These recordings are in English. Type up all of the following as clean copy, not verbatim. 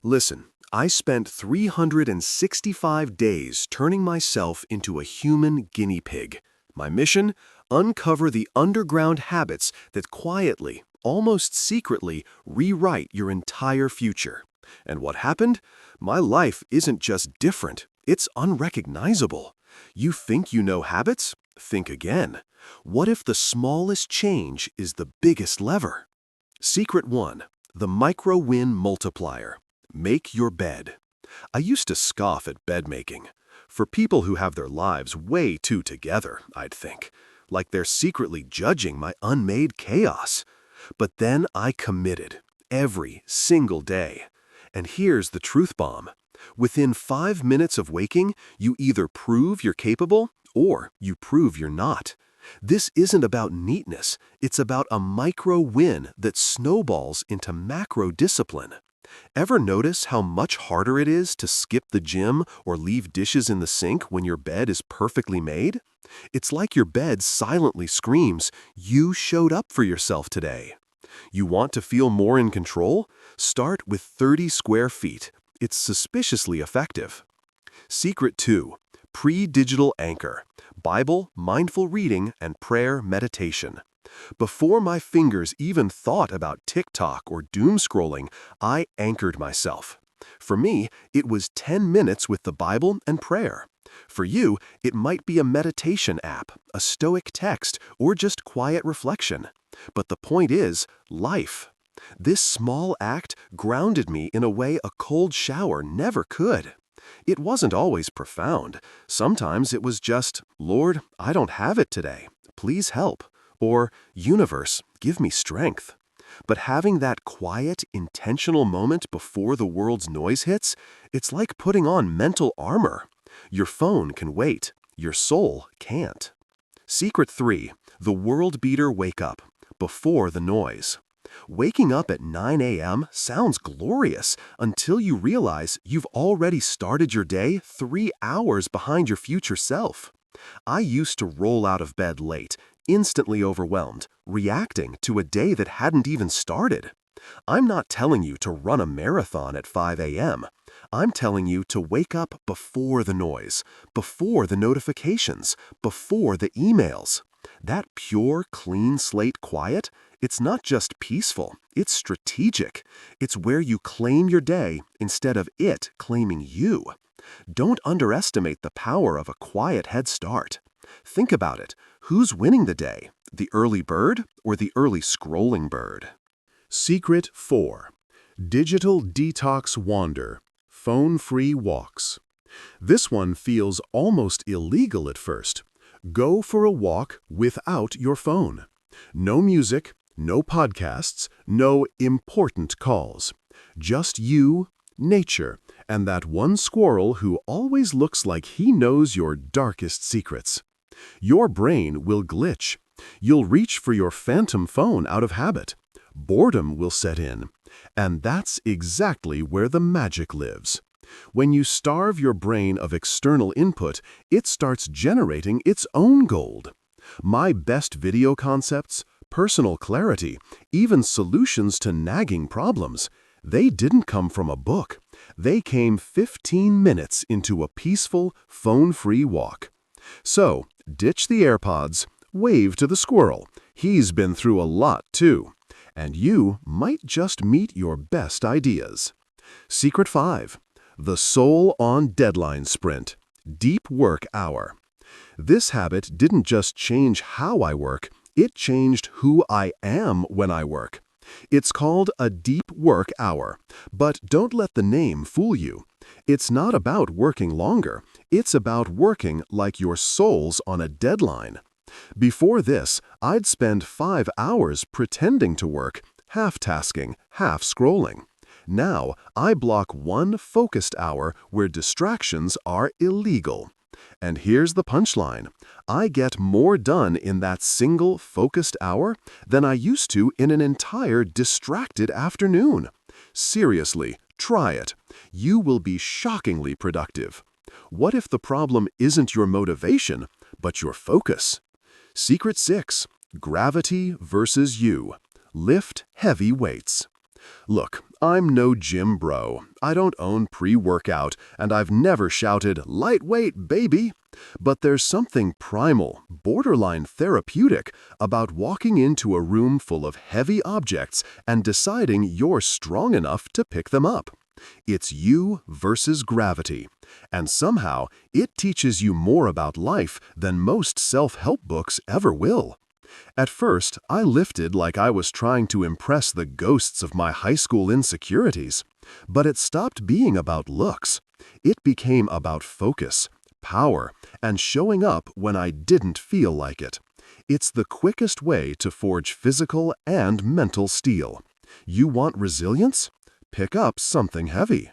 Listen, I spent 365 days turning myself into a human guinea pig. My mission? Uncover the underground habits that quietly, almost secretly, rewrite your entire future. And what happened? My life isn't just different, it's unrecognizable. You think you know habits? Think again. What if the smallest change is the biggest lever? Secret 1. The micro-win multiplier. Make your bed. I used to scoff at bed making. For people who have their lives way too together, I'd think. Like they're secretly judging my unmade chaos. But then I committed. Every single day. And here's the truth bomb. Within 5 minutes of waking, you either prove you're capable or you prove you're not. This isn't about neatness, it's about a micro-win that snowballs into macro-discipline. Ever notice how much harder it is to skip the gym or leave dishes in the sink when your bed is perfectly made? It's like your bed silently screams, "You showed up for yourself today." You want to feel more in control? Start with 30 square feet. It's suspiciously effective. Secret 2. Pre-digital anchor. Bible, mindful reading, and prayer meditation. Before my fingers even thought about TikTok or doom scrolling, I anchored myself. For me, it was 10 minutes with the Bible and prayer. For you, it might be a meditation app, a stoic text, or just quiet reflection. But the point is, life. This small act grounded me in a way a cold shower never could. It wasn't always profound. Sometimes it was just, "Lord, I don't have it today. Please help." Or, "Universe, give me strength." But having that quiet, intentional moment before the world's noise hits, it's like putting on mental armor. Your phone can wait. Your soul can't. Secret 3. The world beater wake up. Before the noise. Waking up at 9 a.m. sounds glorious until you realize you've already started your day 3 hours behind your future self. I used to roll out of bed late, instantly overwhelmed, reacting to a day that hadn't even started. I'm not telling you to run a marathon at 5 a.m. I'm telling you to wake up before the noise, before the notifications, before the emails. That pure, clean slate quiet, it's not just peaceful, it's strategic. It's where you claim your day instead of it claiming you. Don't underestimate the power of a quiet head start. Think about it. Who's winning the day? The early bird or the early scrolling bird? Secret 4. Digital detox wander. Phone-free walks. This one feels almost illegal at first. Go for a walk without your phone. No music, no podcasts, no important calls. Just you, nature, and that one squirrel who always looks like he knows your darkest secrets. Your brain will glitch. You'll reach for your phantom phone out of habit. Boredom will set in. And that's exactly where the magic lives. When you starve your brain of external input, it starts generating its own gold. My best video concepts, personal clarity, even solutions to nagging problems, they didn't come from a book. They came 15 minutes into a peaceful, phone-free walk. So, ditch the AirPods, wave to the squirrel. He's been through a lot too. And you might just meet your best ideas. Secret 5. The soul on deadline sprint. Deep work hour. This habit didn't just change how I work, it changed who I am when I work. It's called a deep work hour, but don't let the name fool you. It's not about working longer, it's about working like your soul's on a deadline. Before this, I'd spend 5 hours pretending to work, half-tasking, half-scrolling. Now, I block one focused hour where distractions are illegal. And here's the punchline. I get more done in that single focused hour than I used to in an entire distracted afternoon. Seriously, try it. You will be shockingly productive. What if the problem isn't your motivation, but your focus? Secret 6. Gravity versus you. Lift heavy weights. Look, I'm no gym bro. I don't own pre-workout, and I've never shouted, "Lightweight, baby!" But there's something primal, borderline therapeutic, about walking into a room full of heavy objects and deciding you're strong enough to pick them up. It's you versus gravity. And somehow, it teaches you more about life than most self-help books ever will. At first, I lifted like I was trying to impress the ghosts of my high school insecurities. But it stopped being about looks. It became about focus, power, and showing up when I didn't feel like it. It's the quickest way to forge physical and mental steel. You want resilience? Pick up something heavy.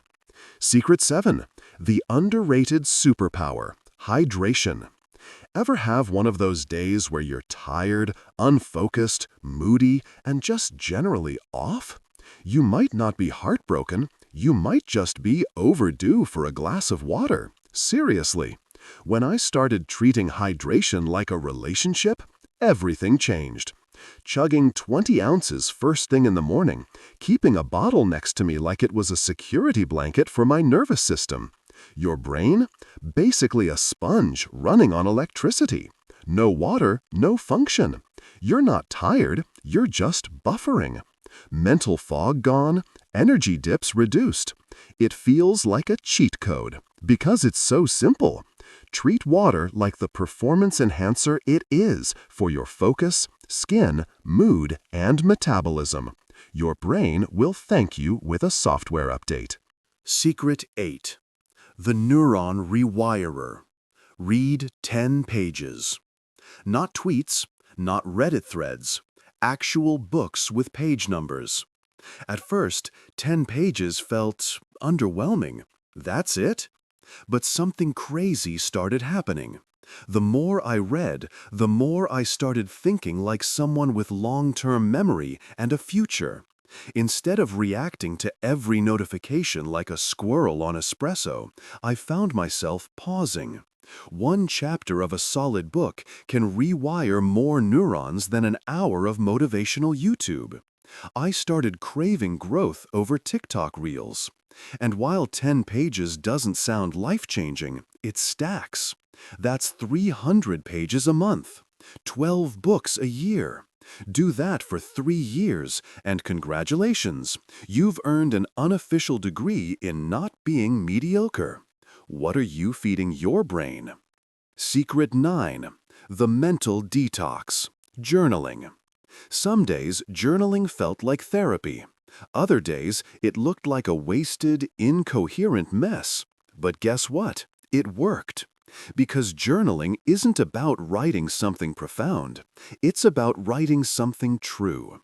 Secret 7. The underrated superpower, hydration. Ever have one of those days where you're tired, unfocused, moody, and just generally off? You might not be heartbroken, you might just be overdue for a glass of water. Seriously. When I started treating hydration like a relationship, everything changed. Chugging 20 ounces first thing in the morning, keeping a bottle next to me like it was a security blanket for my nervous system. Your brain? Basically a sponge running on electricity. No water, no function. You're not tired, you're just buffering. Mental fog gone, energy dips reduced. It feels like a cheat code, because it's so simple. Treat water like the performance enhancer it is for your focus, skin, mood, and metabolism. Your brain will thank you with a software update. Secret 8. The Neuron Rewirer. Read 10 pages. Not tweets, not Reddit threads, actual books with page numbers. At first, 10 pages felt underwhelming. That's it? But something crazy started happening. The more I read, the more I started thinking like someone with long-term memory and a future. Instead of reacting to every notification like a squirrel on espresso, I found myself pausing. One chapter of a solid book can rewire more neurons than an hour of motivational YouTube. I started craving growth over TikTok reels. And while 10 pages doesn't sound life-changing, it stacks. That's 300 pages a month, 12 books a year. Do that for 3 years, and congratulations, you've earned an unofficial degree in not being mediocre. What are you feeding your brain? Secret 9. The Mental Detox. Journaling. Some days, journaling felt like therapy. Other days, it looked like a wasted, incoherent mess. But guess what? It worked. Because journaling isn't about writing something profound. It's about writing something true.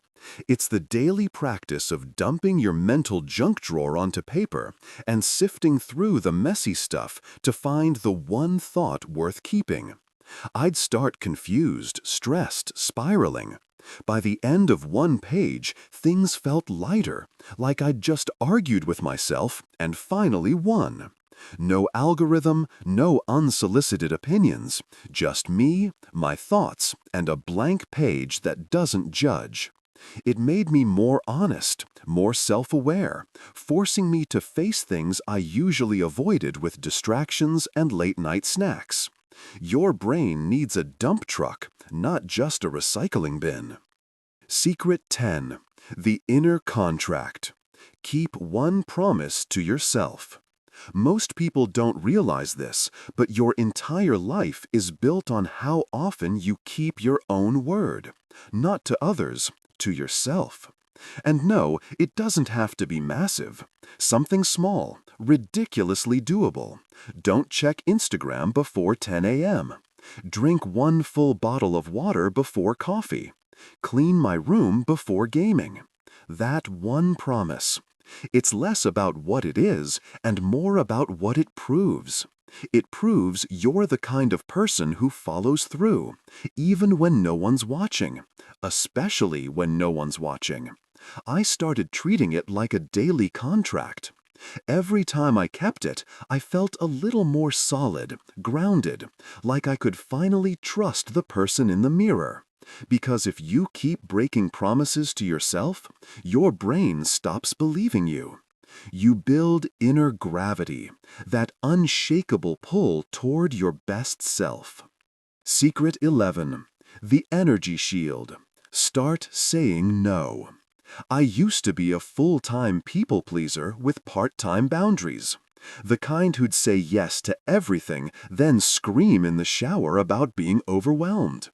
It's the daily practice of dumping your mental junk drawer onto paper and sifting through the messy stuff to find the one thought worth keeping. I'd start confused, stressed, spiraling. By the end of one page, things felt lighter, like I'd just argued with myself and finally won. No algorithm, no unsolicited opinions, just me, my thoughts, and a blank page that doesn't judge. It made me more honest, more self-aware, forcing me to face things I usually avoided with distractions and late-night snacks. Your brain needs a dump truck, not just a recycling bin. Secret 10. The Inner Contract. Keep one promise to yourself. Most people don't realize this, but your entire life is built on how often you keep your own word. Not to others, to yourself. And no, it doesn't have to be massive. Something small, ridiculously doable. Don't check Instagram before 10 a.m. Drink one full bottle of water before coffee. Clean my room before gaming. That one promise. It's less about what it is and more about what it proves. It proves you're the kind of person who follows through, even when no one's watching, especially when no one's watching. I started treating it like a daily contract. Every time I kept it, I felt a little more solid, grounded, like I could finally trust the person in the mirror. Because if you keep breaking promises to yourself, your brain stops believing you. You build inner gravity, that unshakable pull toward your best self. Secret 11. The Energy Shield. Start saying no. I used to be a full-time people pleaser with part-time boundaries. The kind who'd say yes to everything, then scream in the shower about being overwhelmed.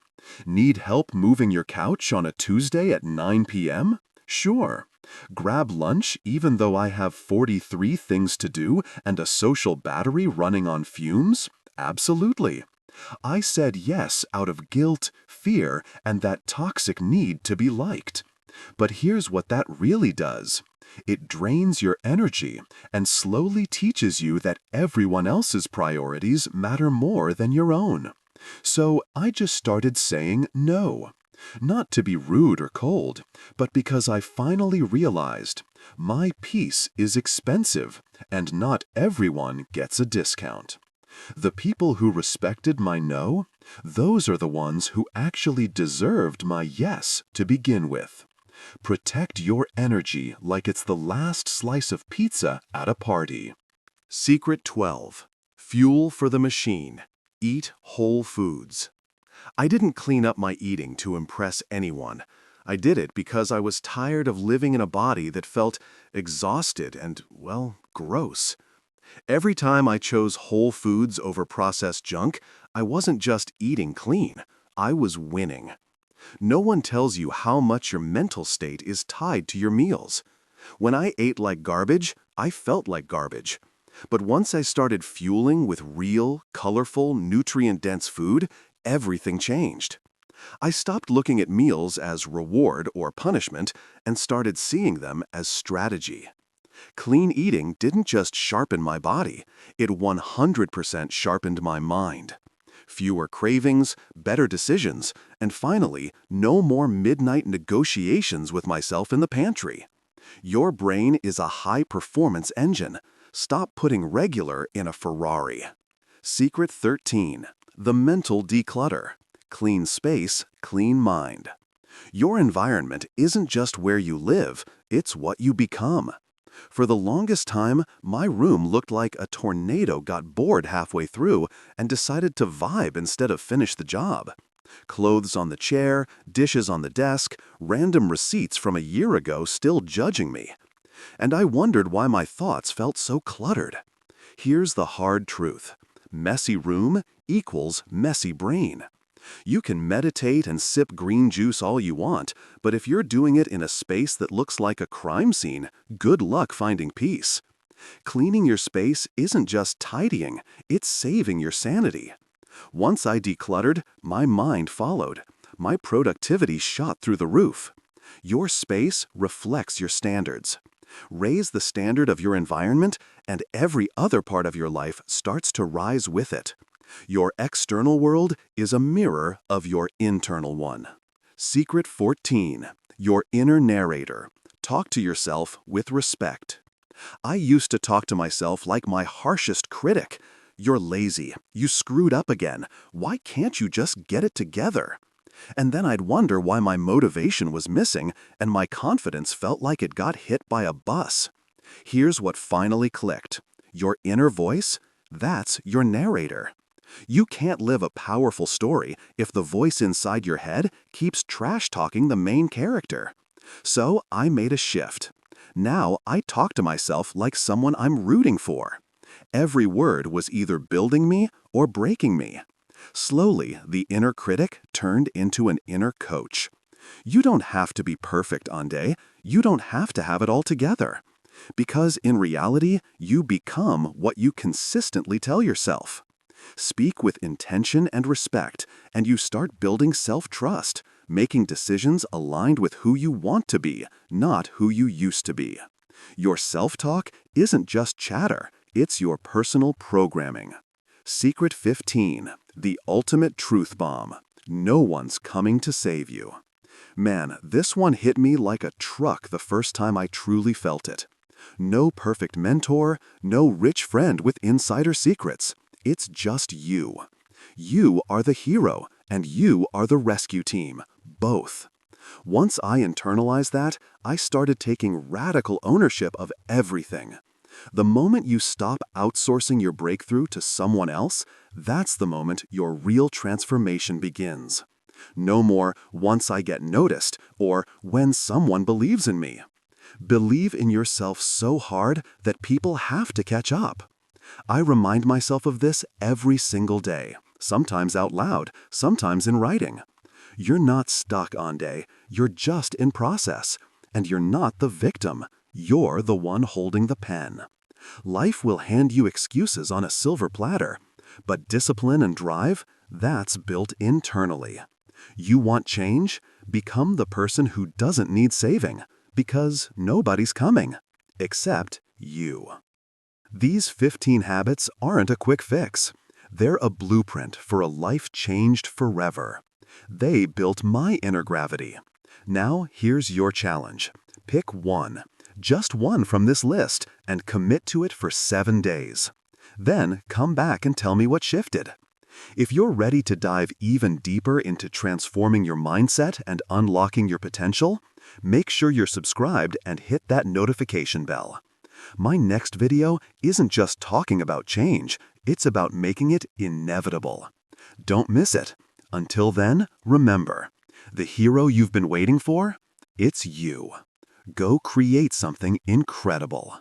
Need help moving your couch on a Tuesday at 9 p.m.? Sure. Grab lunch even though I have 43 things to do and a social battery running on fumes? Absolutely. I said yes out of guilt, fear, and that toxic need to be liked. But here's what that really does. It drains your energy and slowly teaches you that everyone else's priorities matter more than your own. So I just started saying no. Not to be rude or cold, but because I finally realized my peace is expensive and not everyone gets a discount. The people who respected my no, those are the ones who actually deserved my yes to begin with. Protect your energy like it's the last slice of pizza at a party. Secret 12. Fuel for the machine. Eat whole foods. I didn't clean up my eating to impress anyone. I did it because I was tired of living in a body that felt exhausted and, well, gross. Every time I chose whole foods over processed junk, I wasn't just eating clean. I was winning. No one tells you how much your mental state is tied to your meals. When I ate like garbage, I felt like garbage. But once I started fueling with real, colorful, nutrient-dense food, everything changed. I stopped looking at meals as reward or punishment and started seeing them as strategy. Clean eating didn't just sharpen my body, it 100% sharpened my mind. Fewer cravings, better decisions, and finally, no more midnight negotiations with myself in the pantry. Your brain is a high-performance engine. Stop putting regular in a Ferrari. Secret 13. The mental declutter. Clean space, clean mind. Your environment isn't just where you live, it's what you become. For the longest time, my room looked like a tornado got bored halfway through and decided to vibe instead of finish the job. Clothes on the chair, dishes on the desk, random receipts from a year ago still judging me. And I wondered why my thoughts felt so cluttered. Here's the hard truth. Messy room equals messy brain. You can meditate and sip green juice all you want, but if you're doing it in a space that looks like a crime scene, good luck finding peace. Cleaning your space isn't just tidying, it's saving your sanity. Once I decluttered, my mind followed. My productivity shot through the roof. Your space reflects your standards. Raise the standard of your environment, and every other part of your life starts to rise with it. Your external world is a mirror of your internal one. Secret 14. Your inner narrator. Talk to yourself with respect. I used to talk to myself like my harshest critic. You're lazy. You screwed up again. Why can't you just get it together? And then I'd wonder why my motivation was missing and my confidence felt like it got hit by a bus. Here's what finally clicked. Your inner voice? That's your narrator. You can't live a powerful story if the voice inside your head keeps trash-talking the main character. So I made a shift. Now I talk to myself like someone I'm rooting for. Every word was either building me or breaking me. Slowly, the inner critic turned into an inner coach. You don't have to be perfect on day. You don't have to have it all together. Because in reality, you become what you consistently tell yourself. Speak with intention and respect, and you start building self-trust, making decisions aligned with who you want to be, not who you used to be. Your self-talk isn't just chatter, it's your personal programming. Secret 15. The ultimate truth bomb. No one's coming to save you. Man, this one hit me like a truck the first time I truly felt it. No perfect mentor, no rich friend with insider secrets. It's just you. You are the hero, and you are the rescue team, Both. Once I internalized that, I started taking radical ownership of everything. The moment you stop outsourcing your breakthrough to someone else, that's the moment your real transformation begins. No more "once I get noticed" or "when someone believes in me." Believe in yourself so hard that people have to catch up. I remind myself of this every single day, sometimes out loud, sometimes in writing. You're not stuck on day, you're just in process. And you're not the victim, you're the one holding the pen. Life will hand you excuses on a silver platter, but discipline and drive, that's built internally. You want change? Become the person who doesn't need saving, because nobody's coming, except you. These 15 habits aren't a quick fix. They're a blueprint for a life changed forever. They built my inner gravity. Now here's your challenge. Pick one, just one from this list, and commit to it for 7 days. Then come back and tell me what shifted. If you're ready to dive even deeper into transforming your mindset and unlocking your potential, make sure you're subscribed and hit that notification bell. My next video isn't just talking about change, it's about making it inevitable. Don't miss it. Until then, remember, the hero you've been waiting for? It's you. Go create something incredible.